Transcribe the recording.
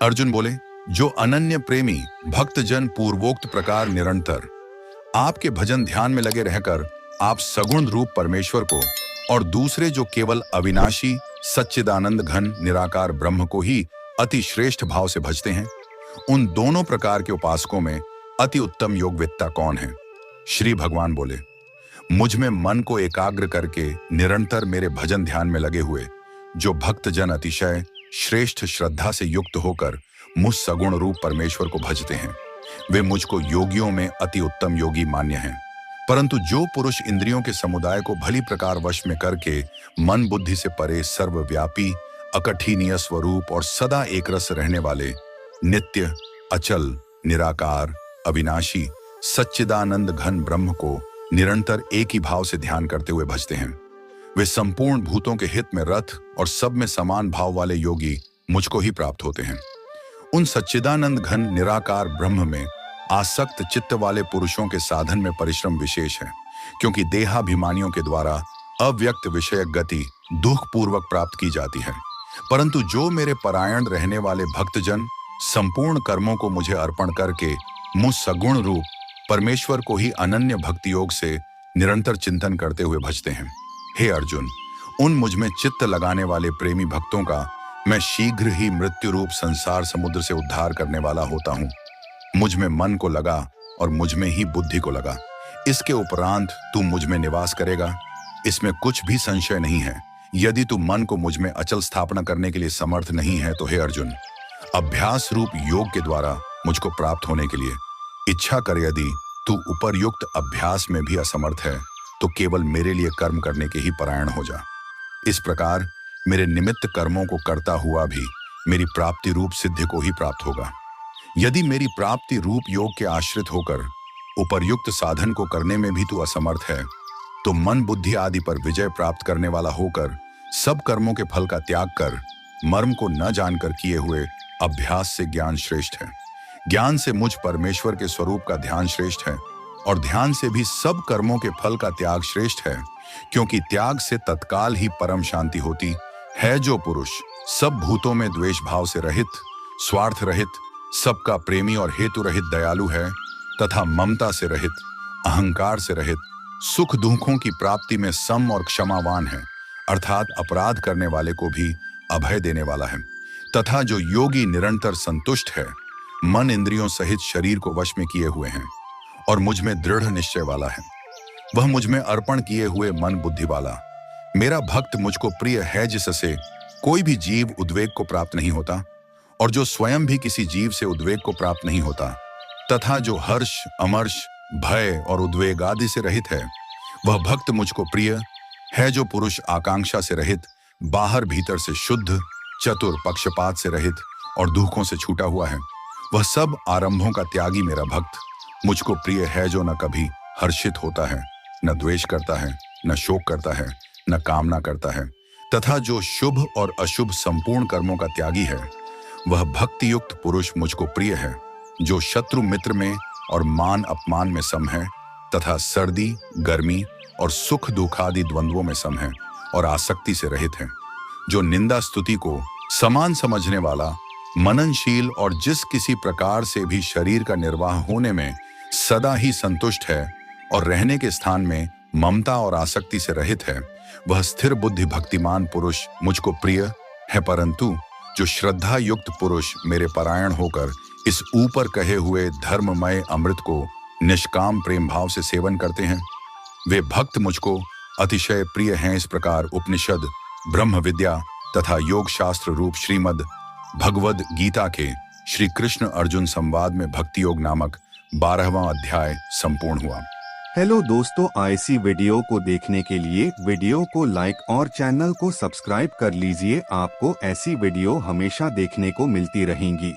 अर्जुन बोले, जो अनन्य प्रेमी भक्तजन पूर्वोक्त प्रकार निरंतर आपके भजन ध्यान में लगे रहकर आप सगुण रूप परमेश्वर को और दूसरे जो केवल अविनाशी सच्चिदानंद घन निराकार ब्रह्म को ही अति श्रेष्ठ भाव से भजते हैं, उन दोनों प्रकार के उपासकों में अति उत्तम योगविद्ता कौन है? श्री भगवान बोले, मुझ में मन को एकाग्र करके निरंतर मेरे भजन ध्यान में लगे हुए जो भक्तजन अतिशय श्रेष्ठ श्रद्धा से युक्त होकर मुझ सगुण रूप परमेश्वर को भजते हैं, वे मुझको योगियों में अति उत्तम योगी मान्य हैं। परंतु जो पुरुष इंद्रियों के समुदाय को भली प्रकार वश में करके मन बुद्धि से परे सर्वव्यापी अकठिनीय स्वरूप और सदा एकरस रहने वाले नित्य अचल निराकार अविनाशी सच्चिदानंद घन ब्रह्म को निरंतर एक ही भाव से ध्यान करते हुए भजते हैं, वे संपूर्ण भूतों के हित में रथ और सब में समान भाव वाले योगी मुझको ही प्राप्त होते हैं। उन सच्चिदानंद घन निराकार ब्रह्म में आसक्त चित्त वाले पुरुषों के साधन में परिश्रम विशेष है, क्योंकि देहाभिमानियों के द्वारा अव्यक्त विषय गति दुख पूर्वक प्राप्त की जाती है। परंतु जो मेरे परायण रहने वाले भक्तजन संपूर्ण कर्मों को मुझे अर्पण करके मुझ सगुण रूप परमेश्वर को ही अनन्य भक्ति योग से निरंतर चिंतन करते हुए भजते हैं, हे अर्जुन, उन मुझ में चित्त लगाने वाले प्रेमी भक्तों का मैं शीघ्र ही मृत्यु रूप संसार समुद्र से उद्धार करने वाला होता हूँ। मुझ में मन को लगा और मुझ में ही बुद्धि को लगा, इसके उपरांत तू मुझ में निवास करेगा, इसमें कुछ भी संशय नहीं है। यदि तू मन को मुझ में अचल स्थापना करने के लिए समर्थ नहीं है तो हे अर्जुन, अभ्यास रूप योग के द्वारा मुझको प्राप्त होने के लिए इच्छा कर, यदि तू उपर्युक्त अभ्यास में भी असमर्थ है तो केवल मेरे लिए कर्म करने के ही परायण हो जा। इस प्रकार मेरे निमित्त कर्मों को करता हुआ भी मेरी प्राप्ति रूप सिद्धि को ही प्राप्त होगा। यदि मेरी प्राप्ति रूप योग के आश्रित होकर उपर्युक्त साधन को करने में भी तू असमर्थ है तो मन बुद्धि आदि पर विजय प्राप्त करने वाला होकर सब कर्मों के फल का त्याग कर मर्म को न जानकर किए हुए अभ्यास से ज्ञान श्रेष्ठ है, ज्ञान से मुझ परमेश्वर के स्वरूप का ध्यान श्रेष्ठ है, और ध्यान से भी सब कर्मों के फल का त्याग श्रेष्ठ है, क्योंकि त्याग से तत्काल ही परम शांति होती है। जो पुरुष सब भूतों में द्वेष भाव से रहित, स्वार्थ रहित, सबका प्रेमी और हेतु रहित दयालु है तथा ममता से रहित, अहंकार से रहित, सुख दुखों की प्राप्ति में सम और क्षमावान है, अर्थात अपराध करने वाले को भी अभय देने वाला है, तथा जो योगी निरंतर संतुष्ट है, मन इंद्रियों सहित शरीर को वश में किए हुए हैं और मुझ में दृढ़ निश्चय वाला है, वह मुझ में अर्पण किए हुए मन बुद्धि वाला मेरा भक्त मुझको प्रिय है, जिससे कोई भी जीव उद्वेग को प्राप्त नहीं होता और जो स्वयं भी किसी जीव से उद्वेग को प्राप्त नहीं होता, तथा जो हर्ष अमर्ष भय और उद्वेग आदि से रहित है, वह भक्त मुझको प्रिय है। जो पुरुष आकांक्षा से रहित, बाहर भीतर से शुद्ध, चतुर, पक्षपात से रहित और दुखों से छूटा हुआ है, वह सब आरंभों का त्यागी मेरा भक्त मुझको प्रिय है। जो न कभी हर्षित होता है, न द्वेष करता है, न शोक करता है, न कामना करता है, तथा जो शुभ और अशुभ संपूर्ण कर्मों का त्यागी है, वह भक्ति युक्त पुरुष मुझको प्रिय है। जो शत्रु मित्र में और मान अपमान में सम है, तथा सर्दी गर्मी और सुख दुख आदि द्वंद्वों में सम है और आसक्ति से रहित है। जो निंदा स्तुति को समान समझने वाला, मननशील और जिस किसी प्रकार से भी शरीर का निर्वाह होने में सदा ही संतुष्ट है और रहने के स्थान में ममता और आसक्ति से रहित है, वह स्थिर बुद्धि भक्तिमान पुरुष मुझको प्रिय है। परंतु जो श्रद्धा युक्त पुरुष मेरे परायण होकर इस ऊपर कहे हुए धर्ममय अमृत को निष्काम प्रेम भाव से सेवन करते हैं, वे भक्त मुझको अतिशय प्रिय हैं। इस प्रकार उपनिषद, ब्रह्म विद्या तथा योग शास्त्र रूप श्रीमद् भगवद गीता के श्री कृष्ण अर्जुन संवाद में भक्ति योग नामक 12वां अध्याय संपूर्ण हुआ। हेलो दोस्तों, ऐसी वीडियो को देखने के लिए वीडियो को लाइक और चैनल को सब्सक्राइब कर लीजिए। आपको ऐसी वीडियो हमेशा देखने को मिलती रहेंगी।